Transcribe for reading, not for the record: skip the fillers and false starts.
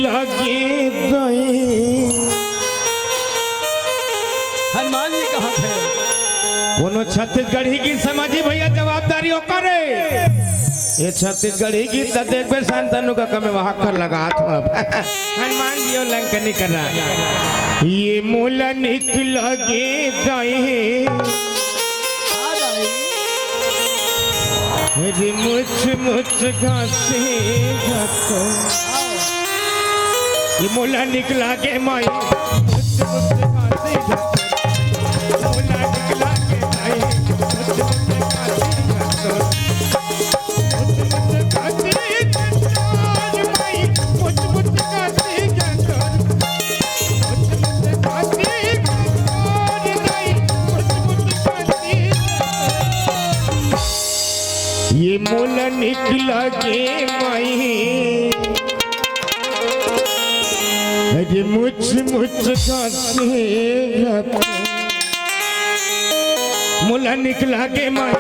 निकला गे गए। हनुमान जी कहाँ थे? कोनो छत्तीसगढ़ी की समाजी भैया जवाबदारी हो करे। ये छत्तीसगढ़ी गीत देख बे शांतनु का कमे वहां कर लगा हनुमान जी लंकनी कर रहा। ये मूला निकला गे गए रे मुझ मुझ घासे घासो। ये मूला निकला गे माई मुझ मुझ घासे घासो। मूला निकला गे माई मुझ मुझ घासे घासो। ये मोला निकला गे माई अरे मुझ मुझ घासे मोला निकला गे माई।